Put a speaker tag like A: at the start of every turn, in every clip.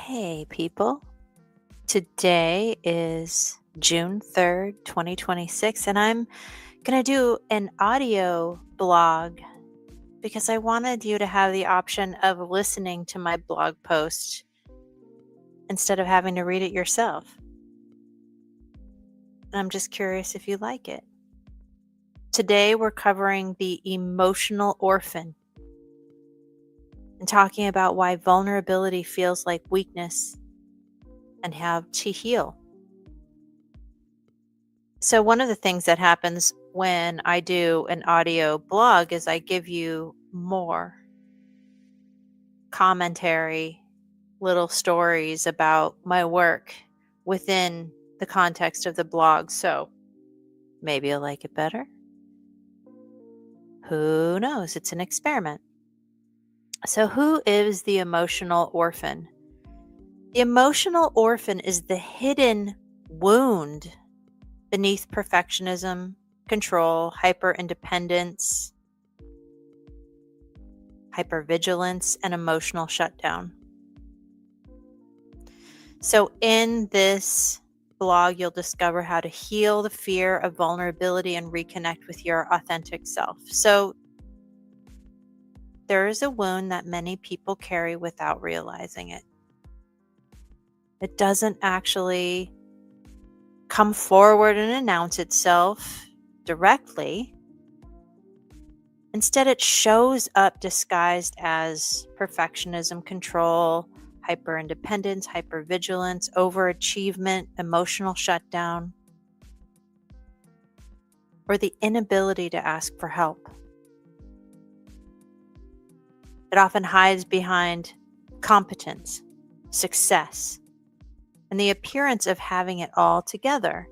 A: Hey, people. Today is June 3rd, 2026, and I'm going to do an audio blog because I wanted you to have the option of listening to my blog post instead of having to read it yourself. And I'm just curious if you like it. Today, we're covering the emotional orphan and talking about why vulnerability feels like weakness and how to heal. So, one of the things that happens when I do an audio blog is I give you more commentary, little stories about my work within the context of the blog. So, maybe you'll like it better. Who knows? It's an experiment. So, who is the emotional orphan? The emotional orphan is the hidden wound beneath perfectionism, control, hyper independence, hypervigilance, and emotional shutdown. So, in this blog, you'll discover how to heal the fear of vulnerability and reconnect with your authentic self. So, there is a wound that many people carry without realizing it. It doesn't actually come forward and announce itself directly. Instead, it shows up disguised as perfectionism, control, hyperindependence, hypervigilance, overachievement, emotional shutdown, or the inability to ask for help. It often hides behind competence, success, and the appearance of having it all together.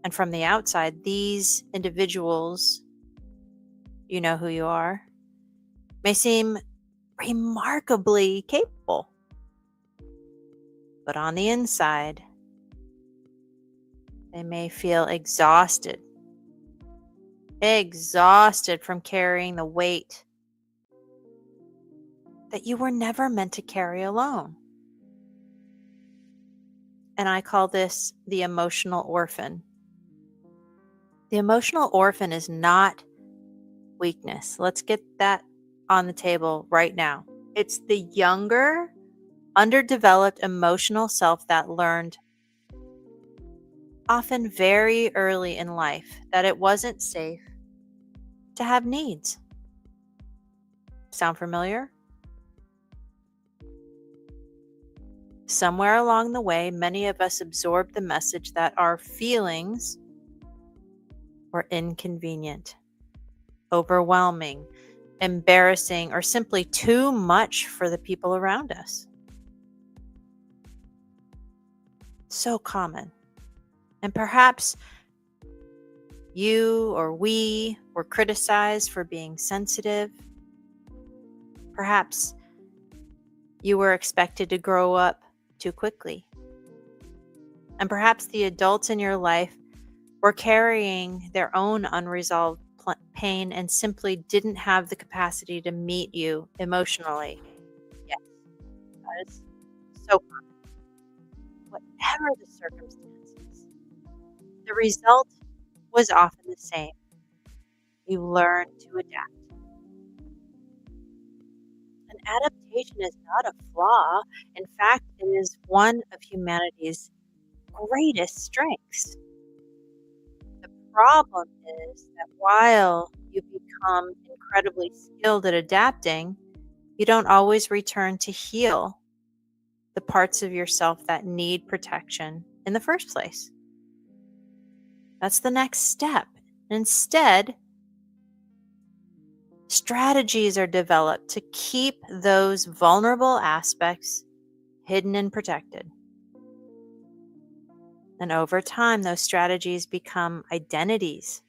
A: And from the outside, these individuals, you know who you are, may seem remarkably capable. But on the inside, they may feel exhausted from carrying the weight that you were never meant to carry alone. And I call this the emotional orphan. The emotional orphan is not weakness. Let's get that on the table right now. It's the younger, underdeveloped emotional self that learned, often very early in life, that it wasn't safe to have needs. Sound familiar? Somewhere along the way, many of us absorbed the message that our feelings were inconvenient, overwhelming, embarrassing, or simply too much for the people around us. So common. And perhaps you or we were criticized for being sensitive. Perhaps you were expected to grow up too quickly. And perhaps the adults in your life were carrying their own unresolved pain and simply didn't have the capacity to meet you emotionally. Yes, that is so common. Whatever the circumstances, the result was often the same. You learn to adapt. And adaptation is not a flaw. In fact, it is one of humanity's greatest strengths. The problem is that while you become incredibly skilled at adapting, you don't always return to heal the parts of yourself that need protection in the first place. That's the next step. Instead, strategies are developed to keep those vulnerable aspects hidden and protected. And over time, those strategies become identities.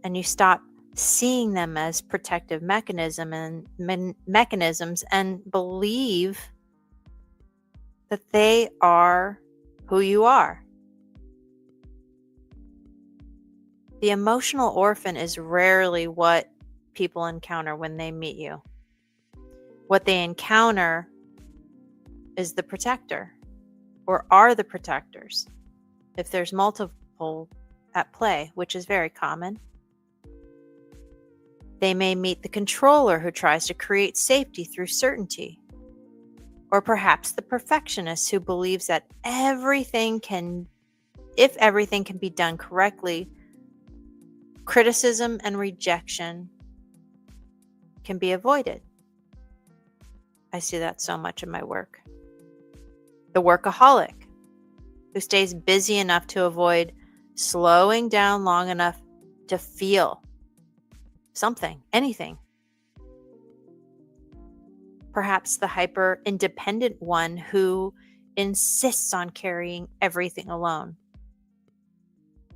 A: And you stop seeing them as protective mechanisms and believe that they are who you are. The emotional orphan is rarely what people encounter when they meet you. What they encounter is the protector, or are the protectors, if there's multiple at play, which is very common. They may meet the controller who tries to create safety through certainty, or perhaps the perfectionist who believes that if everything can be done correctly, criticism and rejection can be avoided. I see that so much in my work. The workaholic who stays busy enough to avoid slowing down long enough to feel something, anything. Perhaps the hyper independent one who insists on carrying everything alone.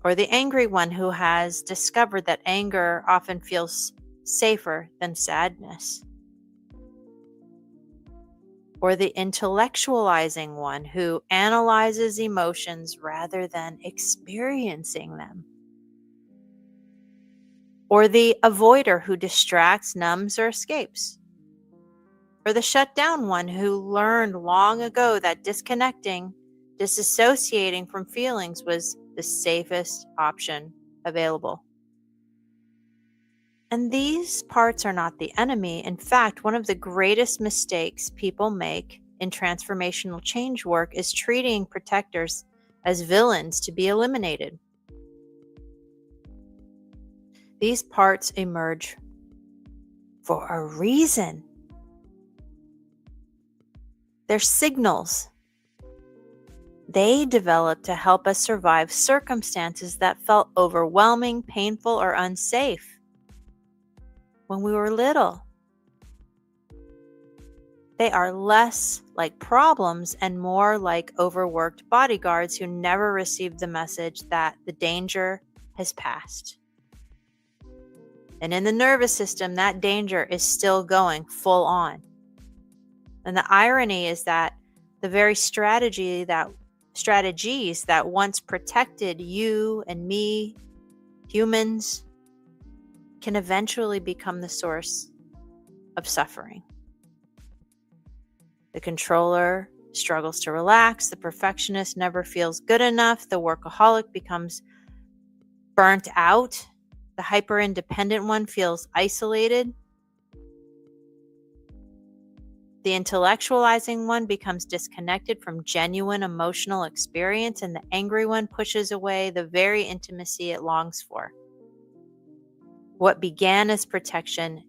A: Or the angry one who has discovered that anger often feels safer than sadness. Or the intellectualizing one who analyzes emotions rather than experiencing them. Or the avoider who distracts, numbs, or escapes. Or the shut down one who learned long ago that disconnecting, disassociating from feelings was the safest option available. And these parts are not the enemy. In fact, one of the greatest mistakes people make in transformational change work is treating protectors as villains to be eliminated. These parts emerge for a reason. They're signals. They develop to help us survive circumstances that felt overwhelming, painful, or unsafe when we were little. They are less like problems and more like overworked bodyguards who never received the message that the danger has passed. And in the nervous system, that danger is still going full on. And the irony is that the very strategies that once protected you and me, humans, can eventually become the source of suffering. The controller struggles to relax. The perfectionist never feels good enough. The workaholic becomes burnt out. The hyper-independent one feels isolated. The intellectualizing one becomes disconnected from genuine emotional experience, and the angry one pushes away the very intimacy it longs for. What began as protection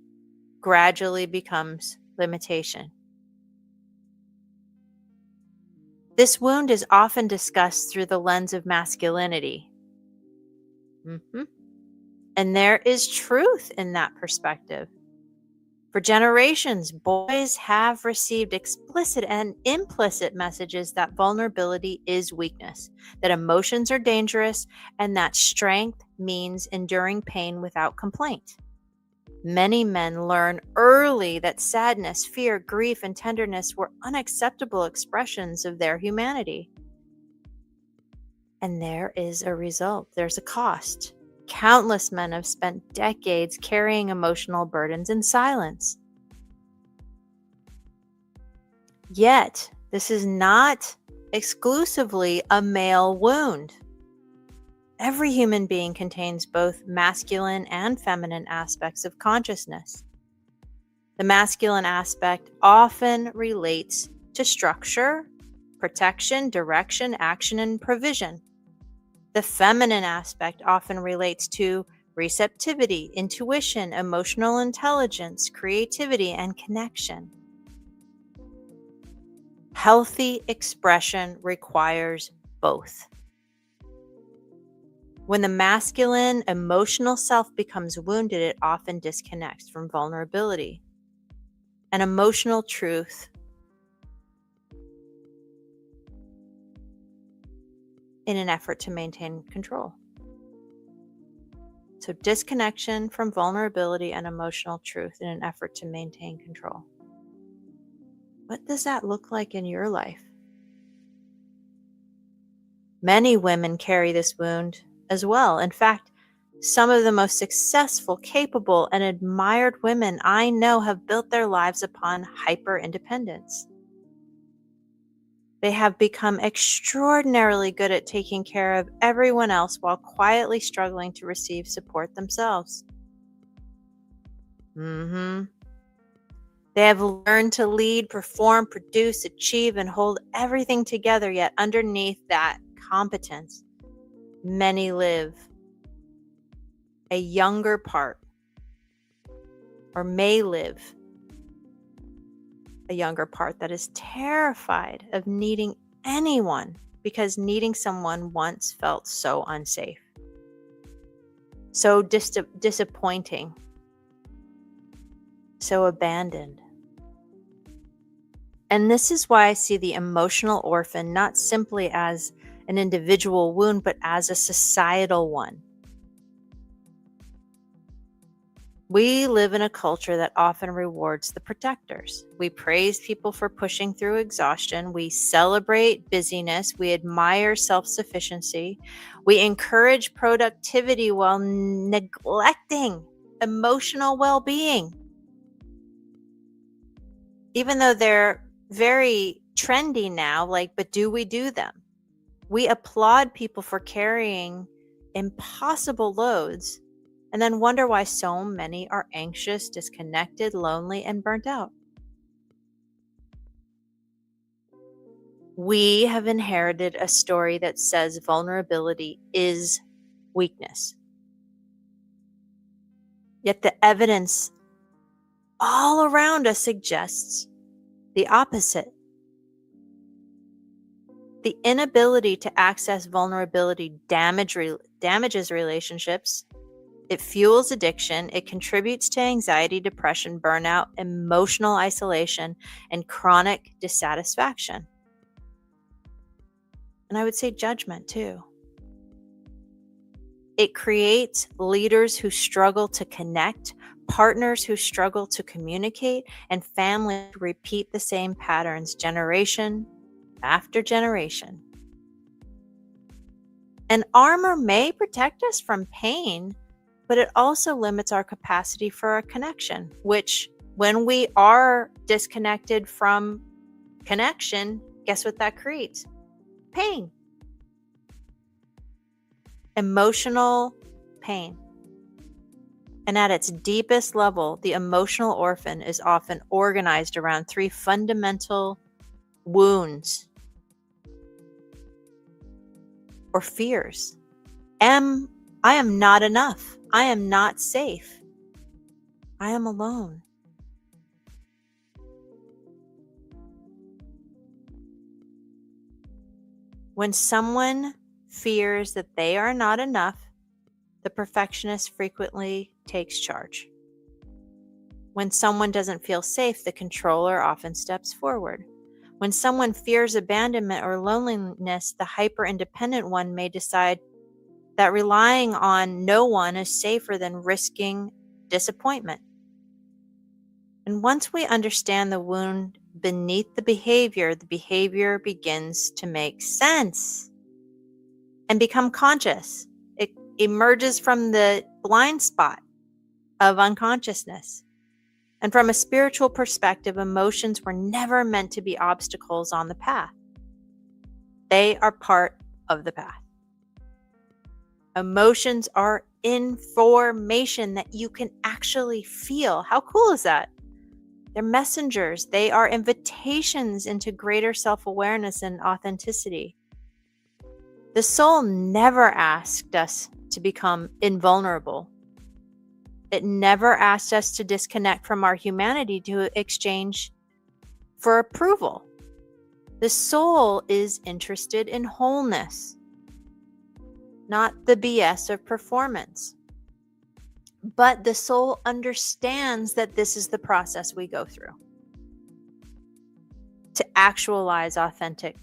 A: gradually becomes limitation. This wound is often discussed through the lens of masculinity. And there is truth in that perspective. For generations, boys have received explicit and implicit messages that vulnerability is weakness, that emotions are dangerous, and that strength means enduring pain without complaint. Many men learn early that sadness, fear, grief, and tenderness were unacceptable expressions of their humanity. And there is a result. There's a cost. Countless men have spent decades carrying emotional burdens in silence. Yet, this is not exclusively a male wound. Every human being contains both masculine and feminine aspects of consciousness. The masculine aspect often relates to structure, protection, direction, action, and provision. The feminine aspect often relates to receptivity, intuition, emotional intelligence, creativity, and connection. Healthy expression requires both. When the masculine emotional self becomes wounded, it often disconnects from vulnerability and emotional truth in an effort to maintain control. So, disconnection from vulnerability and emotional truth in an effort to maintain control. What does that look like in your life? Many women carry this wound as well. In fact, Some of the most successful, capable, and admired women I know have built their lives upon hyper independence. They have become extraordinarily good at taking care of everyone else while quietly struggling to receive support themselves. Mhm. They have learned to lead, perform, produce, achieve, and hold everything together, yet underneath that competence, many live a younger part, or may live a younger part that is terrified of needing anyone because needing someone once felt so unsafe, so disappointing, so abandoned. And this is why I see the emotional orphan not simply as an individual wound, but as a societal one. We live in a culture that often rewards the protectors. We praise people for pushing through exhaustion. We celebrate busyness. We admire self sufficiency. We encourage productivity while neglecting emotional well being. Even though they're very trendy now, but do we do them? We applaud people for carrying impossible loads and then wonder why so many are anxious, disconnected, lonely, and burnt out. We have inherited a story that says vulnerability is weakness. Yet the evidence all around us suggests the opposite. The inability to access vulnerability damages relationships. It fuels addiction. It contributes to anxiety, depression, burnout, emotional isolation, and chronic dissatisfaction. And I would say judgment too. It creates leaders who struggle to connect, partners who struggle to communicate, and families who repeat the same patterns generation after generation. And armor may protect us from pain, but it also limits our capacity for a connection, which, when we are disconnected from connection, guess what that creates? Pain. Emotional pain. And at its deepest level, the emotional orphan is often organized around three fundamental wounds or fears. I am not enough. I am not safe. I am alone. When someone fears that they are not enough, the perfectionist frequently takes charge. When someone doesn't feel safe, the controller often steps forward. When someone fears abandonment or loneliness, the hyper-independent one may decide that relying on no one is safer than risking disappointment. And once we understand the wound beneath the behavior begins to make sense and become conscious. It emerges from the blind spot of unconsciousness. And from a spiritual perspective, emotions were never meant to be obstacles on the path. They are part of the path. Emotions are information that you can actually feel. How cool is that? They're messengers. They are invitations into greater self-awareness and authenticity. The soul never asked us to become invulnerable. It never asked us to disconnect from our humanity to exchange for approval. The soul is interested in wholeness, not the BS of performance. But the soul understands that this is the process we go through to actualize authentic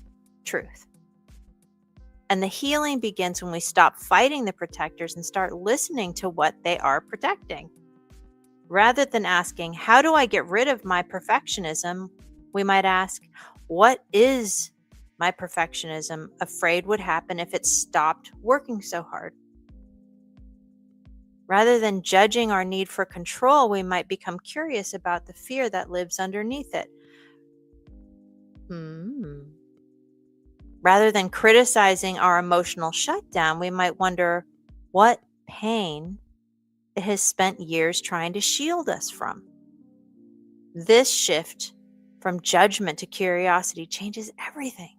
A: truth. And the healing begins when we stop fighting the protectors and start listening to what they are protecting. Rather than asking, how do I get rid of my perfectionism? We might ask, what is my perfectionism afraid would happen if it stopped working so hard? Rather than judging our need for control, we might become curious about the fear that lives underneath it. Hmm. Rather than criticizing our emotional shutdown, we might wonder what pain it has spent years trying to shield us from. This shift from judgment to curiosity changes everything.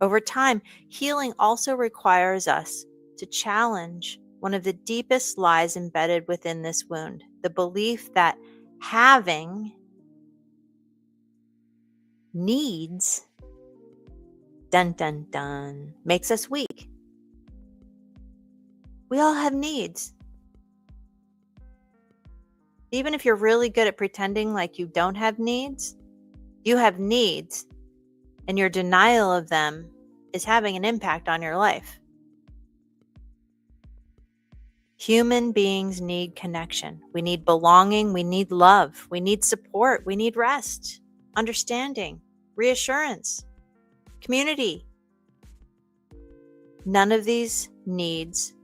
A: Over time, healing also requires us to challenge one of the deepest lies embedded within this wound, the belief that having needs, dun dun dun, makes us weak. We all have needs. Even if you're really good at pretending like you don't have needs, you have needs, and your denial of them is having an impact on your life. Human beings need connection. We need belonging. We need love. We need support. We need rest, understanding, reassurance, community. None of these needs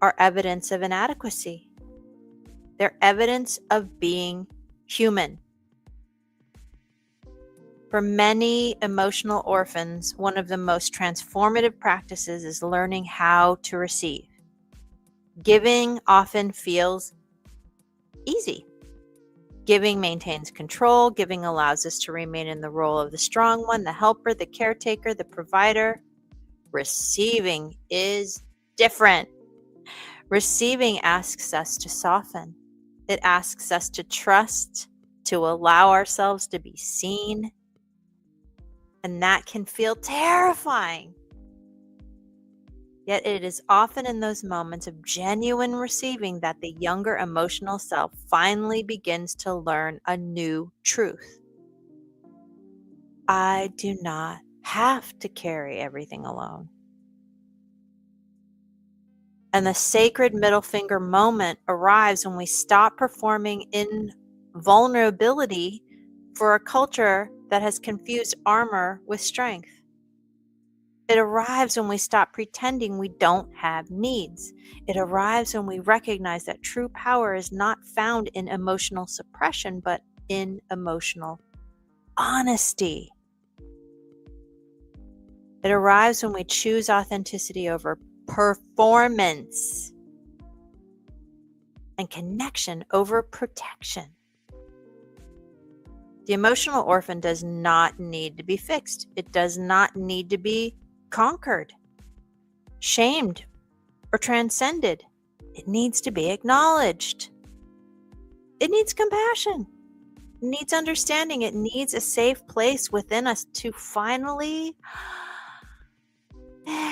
A: are evidence of inadequacy. They're evidence of being human. For many emotional orphans, one of the most transformative practices is learning how to receive. Giving often feels easy. Giving maintains control. Giving allows us to remain in the role of the strong one, the helper, the caretaker, the provider. Receiving is different. Receiving asks us to soften. It asks us to trust, to allow ourselves to be seen. And that can feel terrifying. Yet it is often in those moments of genuine receiving that the younger emotional self finally begins to learn a new truth. I do not have to carry everything alone. And the sacred middle finger moment arrives when we stop performing in vulnerability for a culture that has confused armor with strength. It arrives when we stop pretending we don't have needs. It arrives when we recognize that true power is not found in emotional suppression, but in emotional honesty. It arrives when we choose authenticity over performance and connection over protection. The emotional orphan does not need to be fixed. It does not need to be conquered, shamed, or transcended. It needs to be acknowledged. It needs compassion. It needs understanding. It needs a safe place within us to finally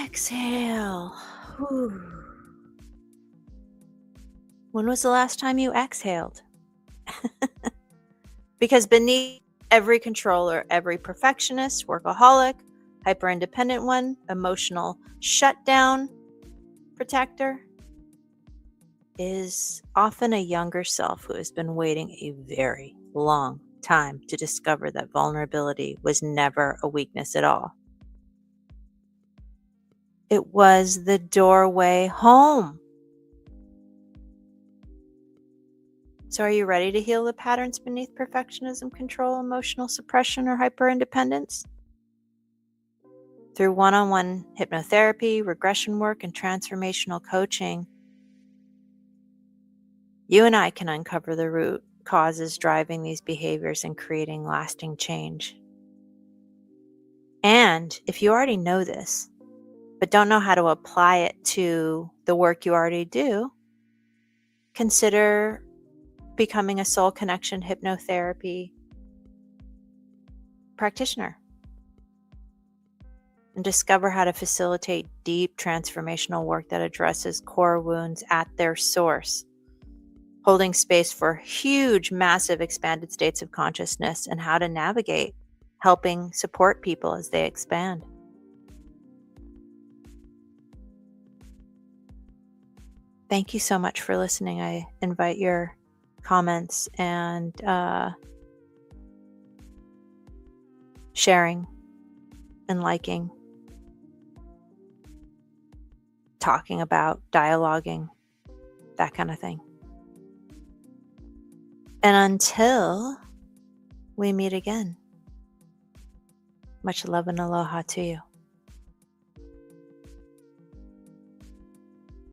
A: exhale. Whew. When was the last time you exhaled? Because beneath every controller, every perfectionist, workaholic, hyper independent one, emotional shutdown protector, is often a younger self who has been waiting a very long time to discover that vulnerability was never a weakness at all. It was the doorway home. So, are you ready to heal the patterns beneath perfectionism, control, emotional suppression, or hyperindependence? Through one-on-one hypnotherapy, regression work, and transformational coaching, you and I can uncover the root causes driving these behaviors and creating lasting change. And if you already know this, but don't know how to apply it to the work you already do, consider becoming a soul connection hypnotherapy practitioner and discover how to facilitate deep transformational work that addresses core wounds at their source, holding space for huge, massive, expanded states of consciousness and how to navigate helping support people as they expand. Thank you so much for listening. I invite your comments and sharing and liking, talking about, dialoguing. that kind of thing. And until we meet again, much love and aloha to you.